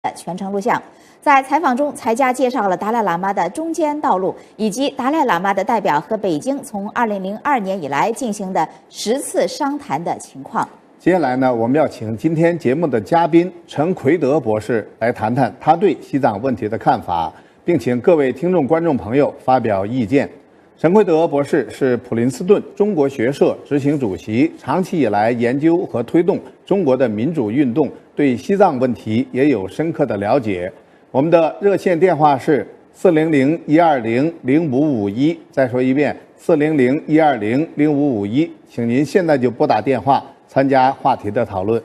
的全程录像。在采访中，财家介绍了达赖喇嘛的中间道路，以及达赖喇嘛的代表和北京从2002年以来进行的10次商谈的情况。接下来呢，我们要请今天节目的嘉宾陈奎德博士来谈谈他对西藏问题的看法，并请各位听众观众朋友发表意见。陈奎德博士是普林斯顿中国学社执行主席，长期以来研究和推动中国的民主运动，对西藏问题也有深刻的了解。我们的热线电话是400-120-0551，再说一遍400-120-0551，请您现在就拨打电话参加话题的讨论。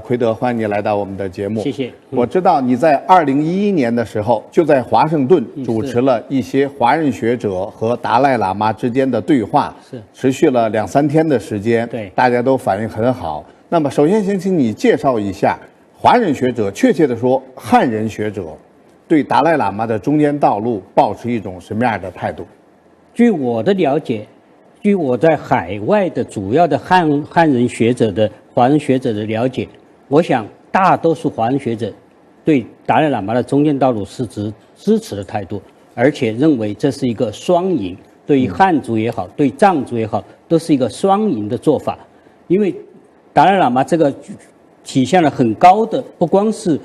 奎德，欢迎你来到我们的节目。谢谢。我知道你在2011年的时候就在华盛顿主持了一些华人学者和达赖喇嘛之间的对话，持续了2-3天的时间，对，大家都反应很好。那么首先先请你介绍一下华人学者，确切的说汉人学者，对达赖喇嘛的中间道路抱持一种什么样的态度？据我的了解，据我在海外的主要的汉人学者的华人学者的了解，我想大多数华人学者对达赖喇嘛的中间道路是支持的态度，而且认为这是一个双赢，对于汉族也好，对藏族也好，都是一个双赢的做法。因为达赖喇嘛这个体现了很高的不光是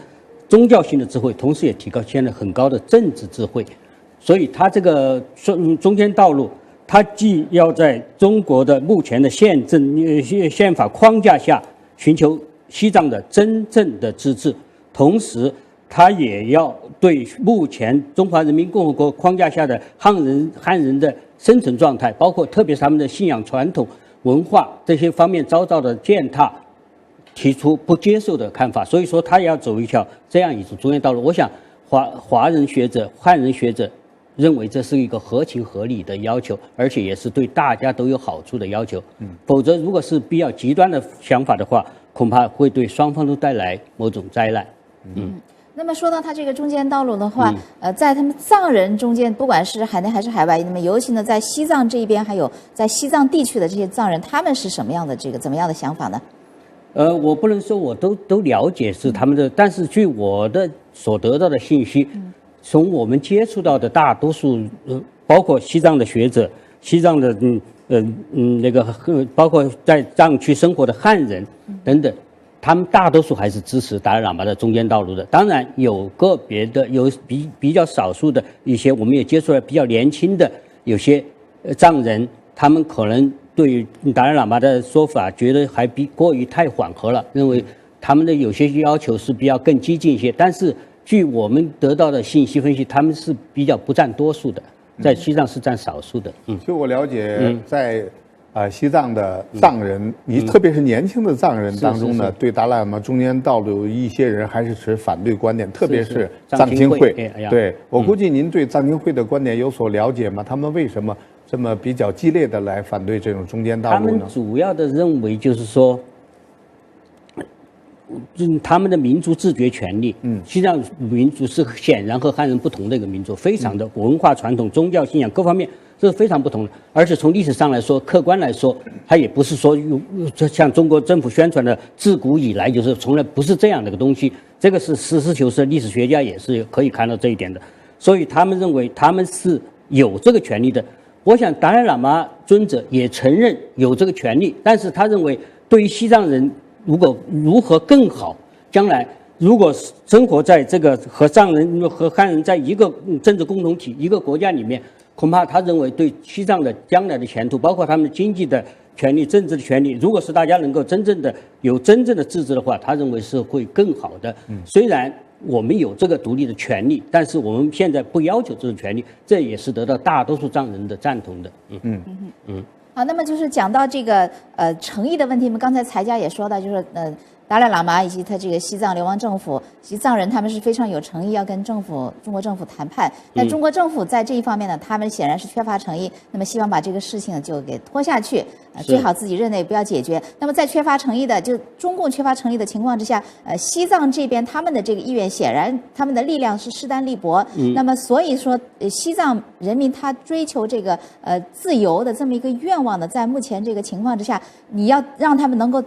宗教性的智慧，同时也体现了很高的政治智慧，所以他这个中间道路，他既要在中国的目前的宪法框架下寻求西藏的真正的自治，同时他也要对目前中华人民共和国框架下的汉人的生存状态，包括特别是他们的信仰传统文化这些方面遭到的践踏，提出不接受的看法。所以说他也要走一条这样一种中间道路。我想华人学者汉人学者认为这是一个合情合理的要求，而且也是对大家都有好处的要求。否则如果是比较极端的想法的话，恐怕会对双方都带来某种灾难。那么说到他这个中间道路的话，在他们藏人中间，不管是海内还是海外，那么尤其呢在西藏这一边，还有在西藏地区的这些藏人，他们是什么样的怎么样的想法呢？我不能说我都了解是他们的，但是据我的所得到的信息，从我们接触到的大多数，包括西藏的学者、西藏的包括在藏区生活的汉人等等，他们大多数还是支持达赖喇嘛的中间道路的。当然有个别的，有比较少数的一些，我们也接触了比较年轻的有些藏人，他们可能对于达赖喇嘛的说法觉得还过于太缓和了，认为他们的有些要求是比较更激进一些。但是据我们得到的信息分析，他们是比较不占多数的，在西藏是占少数的。据我了解，在西藏的藏人，特别是年轻的藏人当中呢，对达赖喇嘛中间道路有一些人还是持反对观点，特别是藏青会。对，我估计您对藏青会的观点有所了解吗？他们为什么这么比较激烈的来反对这种中间道路呢？他们主要的认为就是说，他们的民族自决权利，西藏民族是显然和汉人不同的一个民族，非常的文化传统、宗教信仰各方面这是非常不同的。而且从历史上来说，客观来说，它也不是说像中国政府宣传的自古以来就是从来不是这样的一个东西。这个是实事求是，历史学家也是可以看到这一点的。所以他们认为他们是有这个权利的。我想达赖喇嘛尊者也承认有这个权利，但是他认为对于西藏人如何更好，将来如果生活在这个和藏人和汉人在一个政治共同体一个国家里面，恐怕他认为对西藏的将来的前途，包括他们经济的权利、政治的权利，如果是大家能够真正的自治的话，他认为是会更好的。虽然我们有这个独立的权利，但是我们现在不要求这种权利，这也是得到大多数藏人的赞同的。好，那么就是讲到这个诚意的问题，我们刚才财家也说到，就是达赖喇嘛以及他这个西藏流亡政府，西藏人他们是非常有诚意要跟中国政府谈判。但中国政府在这一方面呢，他们显然是缺乏诚意，那么希望把这个事情就给拖下去，最好自己任内不要解决。那么在缺乏诚意的，就中共缺乏诚意的情况之下，西藏这边他们的这个意愿显然他们的力量是势单力薄。那么所以说，西藏人民他追求这个自由的这么一个愿望呢，在目前这个情况之下，你要让他们能够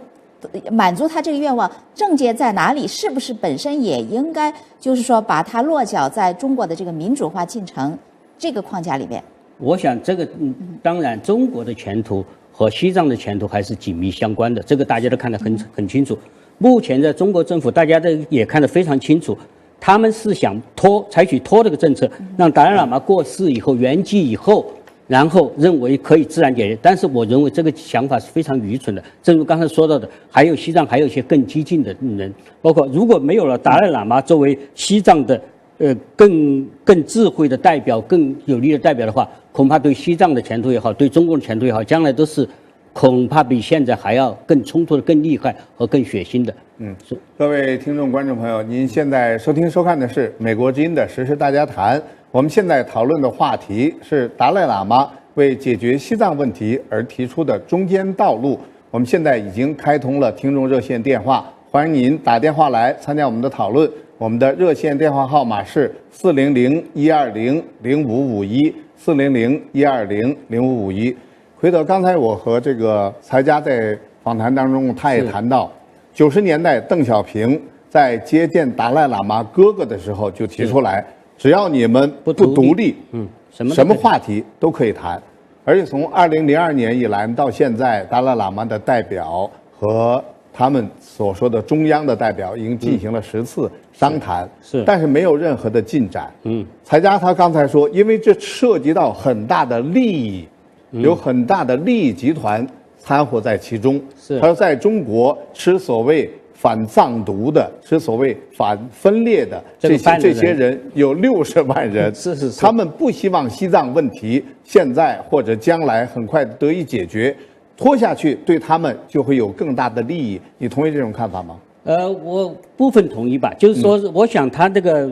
满足他这个愿望，症结在哪里？是不是本身也应该就是说把它落脚在中国的这个民主化进程这个框架里面？我想这个当然中国的前途和西藏的前途还是紧密相关的，这个大家都看得很清楚。目前在中国政府，大家都也看得非常清楚，他们是想采取拖这个政策，让达赖喇嘛过世以后圆寂以后，然后认为可以自然解决。但是我认为这个想法是非常愚蠢的。正如刚才说到的，还有西藏还有一些更激进的人，包括如果没有了达赖喇嘛作为西藏的更智慧的代表、更有力的代表的话，恐怕对西藏的前途也好，对中国的前途也好，将来都是恐怕比现在还要更冲突的、更厉害和更血腥的。各位听众、观众朋友，您现在收听收看的是美国之音的时事大家谈。我们现在讨论的话题是达赖喇嘛为解决西藏问题而提出的中间道路。我们现在已经开通了听众热线电话，欢迎您打电话来参加我们的讨论。我们的热线电话号码是400-120-0551，400-120-0551。回头刚才我和这个财家在访谈当中，他也谈到，90年代邓小平在接见达赖喇嘛哥哥的时候就提出来，只要你们不独立，什么话题都可以谈。而且从2002年以来到现在，达赖喇嘛的代表和他们所说的中央的代表已经进行了10次商谈，但是没有任何的进展。财家他刚才说，因为这涉及到很大的利益，有很大的利益集团掺和在其中。他说，在中国吃所谓反藏独的、吃所谓反分裂的这些人有60万人，他们不希望西藏问题现在或者将来很快得以解决。拖下去对他们就会有更大的利益，你同意这种看法吗？我部分同意吧，就是说，我想他这个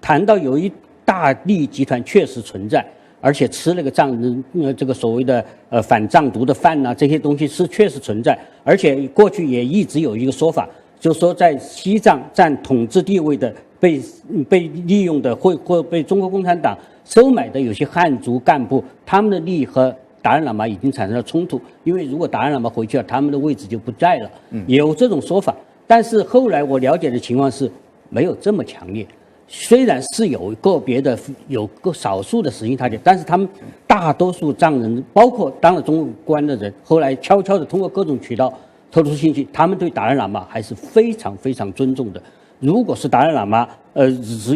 谈到有一大利益集团确实存在，而且吃那个藏人这个所谓的反藏独的饭呐，这些东西是确实存在，而且过去也一直有一个说法，就是说在西藏占统治地位的被利用的或被中国共产党收买的有些汉族干部，他们的利益和达赖喇嘛已经产生了冲突，因为如果达赖喇嘛回去了，他们的位置就不在了，有这种说法。但是后来我了解的情况是没有这么强烈，虽然是有个别的有个少数的死心塌地，但是他们大多数藏人，包括当了中官的人，后来悄悄的通过各种渠道透露出信息，他们对达赖喇嘛还是非常非常尊重的。如果是达赖喇嘛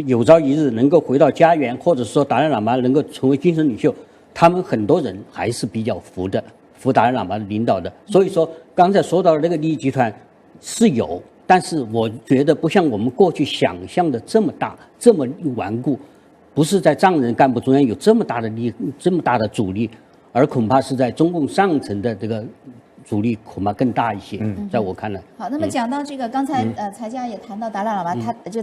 有朝一日能够回到家园，或者说达赖喇嘛能够成为精神领袖，他们很多人还是比较服达赖喇嘛的领导的。所以说刚才说到的那个利益集团是有，但是我觉得不像我们过去想象的这么大这么顽固，不是在藏人干部中间有这么大的这么大的阻力，而恐怕是在中共上层的这个阻力恐怕更大一些，在我看来。好，那么讲到这个，刚才财家也谈到达赖喇嘛，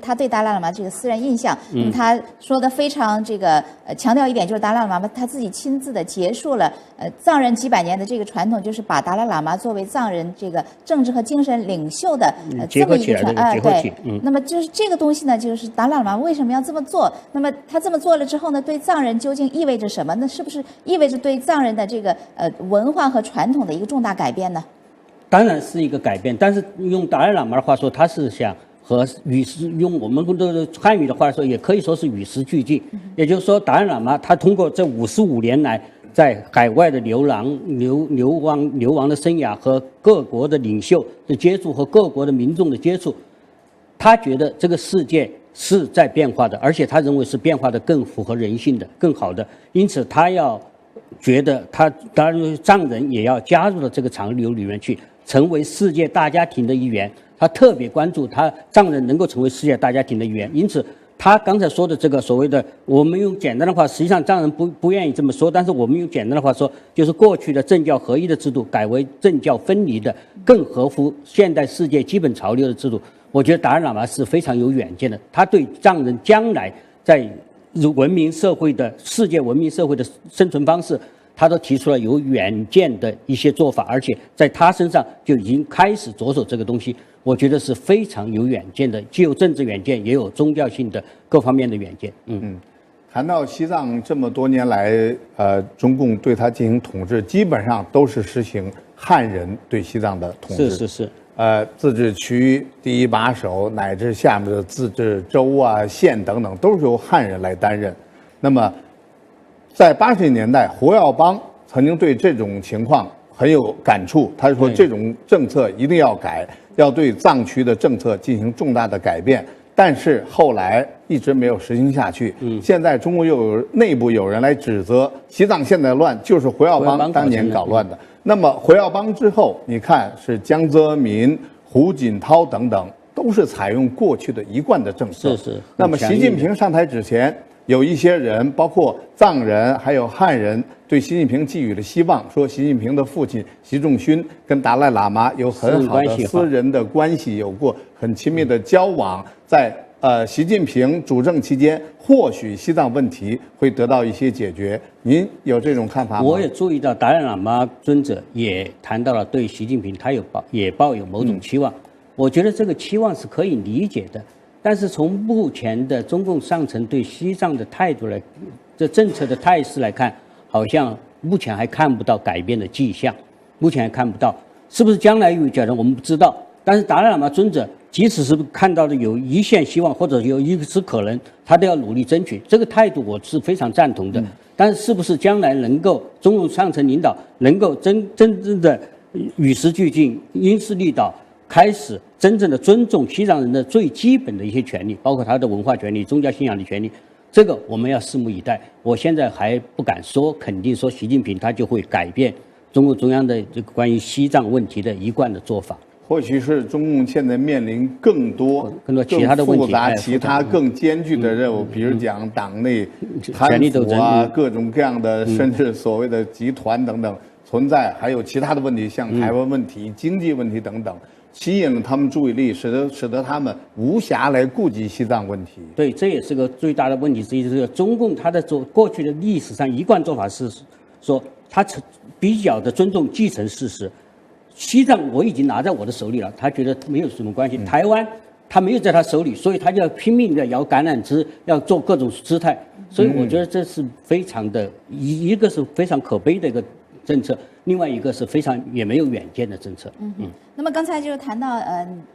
他对达赖喇嘛这个私人印象，他说的非常这个强调一点，就是达赖喇嘛他自己亲自的结束了藏人几百年的这个传统，就是把达赖喇嘛作为藏人这个政治和精神领袖的这么一个对。那么就是这个东西呢，就是达赖喇嘛为什么要这么做？那么他这么做了之后呢，对藏人究竟意味着什么？那是不是意味着对藏人的这个文化和传统的一个重大改变呢？当然是一个改变，但是用达赖喇嘛的话说，他是想和与时，用我们的汉语的话说，也可以说是与时俱进。也就是说，达赖喇嘛他通过这55年来在海外的流亡的生涯和各国的领袖的接触和各国的民众的接触，他觉得这个世界是在变化的，而且他认为是变化的更符合人性的、更好的，因此他要觉得他当然藏人也要加入到这个潮流里面去，成为世界大家庭的一员。他特别关注他藏人能够成为世界大家庭的一员，因此他刚才说的这个所谓的，我们用简单的话，实际上藏人不愿意这么说，但是我们用简单的话说，就是过去的政教合一的制度改为政教分离的，更合乎现代世界基本潮流的制度。我觉得达赖喇嘛是非常有远见的，他对藏人将来在文明社会的世界文明社会的生存方式，他都提出了有远见的一些做法，而且在他身上就已经开始着手这个东西。我觉得是非常有远见的，既有政治远见，也有宗教性的各方面的远见。谈到西藏这么多年来，中共对它进行统治，基本上都是实行汉人对西藏的统治。是。自治区第一把手乃至下面的自治州啊、县等等，都是由汉人来担任。那么，在80年代，胡耀邦曾经对这种情况很有感触，他说这种政策一定要改，要对藏区的政策进行重大的改变。但是后来一直没有实行下去。现在中国又有内部有人来指责西藏现在乱就是胡耀邦当年搞乱的。那么胡耀邦之后，你看是江泽民、胡锦涛等等，都是采用过去的一贯的政策。是。那么习近平上台之前，有一些人，包括藏人还有汉人，对习近平寄予了希望，说习近平的父亲习仲勋跟达赖喇嘛有很好的私人的关系，有过很亲密的交往。在习近平主政期间，或许西藏问题会得到一些解决。您有这种看法吗？我也注意到达赖喇嘛尊者也谈到了对习近平他也抱有某种期望。我觉得这个期望是可以理解的。但是从目前的中共上层对西藏的态度来，这政策的态势来看，好像目前还看不到改变的迹象，目前还看不到，是不是将来有改变我们不知道。但是达赖喇嘛尊者即使是看到的有一线希望或者有一丝可能，他都要努力争取，这个态度我是非常赞同的。但是是不是将来能够中共上层领导能够真正的与时俱进，因势利导，开始真正的尊重西藏人的最基本的一些权利，包括他的文化权利、宗教信仰的权利，这个我们要拭目以待。我现在还不敢说肯定说习近平他就会改变中共中央的这个关于西藏问题的一贯的做法。或许是中共现在面临更多其他的问题、其他更艰巨的任务，比如讲党内贪腐啊，各种各样的，甚至所谓的集团等等存在，还有其他的问题，像台湾问题、经济问题等等，吸引了他们注意力，使得他们无暇来顾及西藏问题。对，这也是个最大的问题之一。就是中共他的过去的历史上一贯做法是说，他比较的尊重继承事实。西藏我已经拿在我的手里了，他觉得没有什么关系。台湾他没有在他手里，所以他就要拼命的摇橄榄枝，要做各种姿态。所以我觉得这是非常的一个是非常可悲的一个政策，另外一个是非常也没有远见的政策。那么刚才就是谈到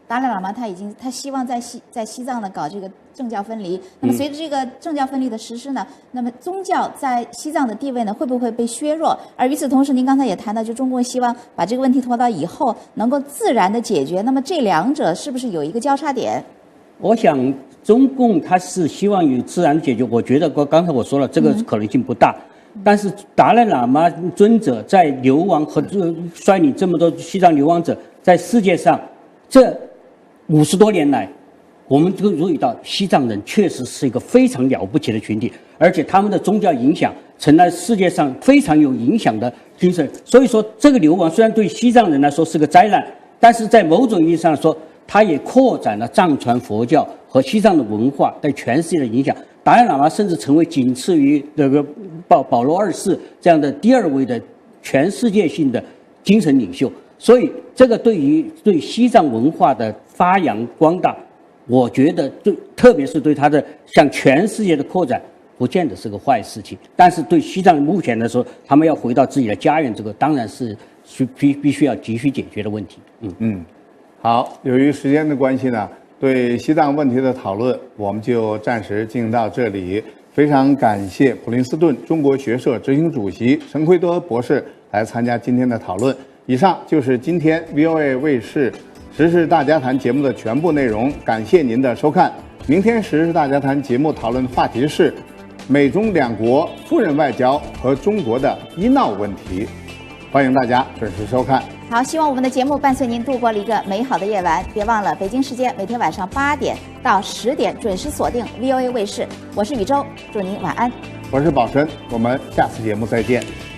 达赖喇嘛他希望在西藏呢搞这个政教分离。那么随着这个政教分离的实施呢，那么宗教在西藏的地位呢会不会被削弱？而与此同时，您刚才也谈到，就中共希望把这个问题拖到以后能够自然的解决。那么这两者是不是有一个交叉点？我想中共他是希望有自然的解决，我觉得刚才我说了，这个可能性不大。但是达赖喇嘛尊者在流亡和率领这么多西藏流亡者，在世界上这50多年来，我们就注意到西藏人确实是一个非常了不起的群体，而且他们的宗教影响成了世界上非常有影响的精神。所以说，这个流亡虽然对西藏人来说是个灾难，但是在某种意义上说，它也扩展了藏传佛教和西藏的文化在全世界的影响。达赖喇嘛甚至成为仅次于这个保罗2世这样的第2位的全世界性的精神领袖。所以这个对西藏文化的发扬光大，我觉得特别是对它的向全世界的扩展，不见得是个坏事情。但是对西藏目前来说，他们要回到自己的家园，这个当然是必须要急需解决的问题。好，由于时间的关系呢，对西藏问题的讨论我们就暂时进行到这里。非常感谢普林斯顿中国学社执行主席陈奎德博士来参加今天的讨论。以上就是今天 VOA 卫视时事大家谈节目的全部内容，感谢您的收看。明天时事大家谈节目讨论话题是美中两国夫人外交和中国的医闹问题，欢迎大家准时收看。好，希望我们的节目伴随您度过了一个美好的夜晚。别忘了，北京时间每天晚上8点到10点准时锁定 VOA 卫视。我是宇宙，祝您晚安。我是宝晨，我们下次节目再见。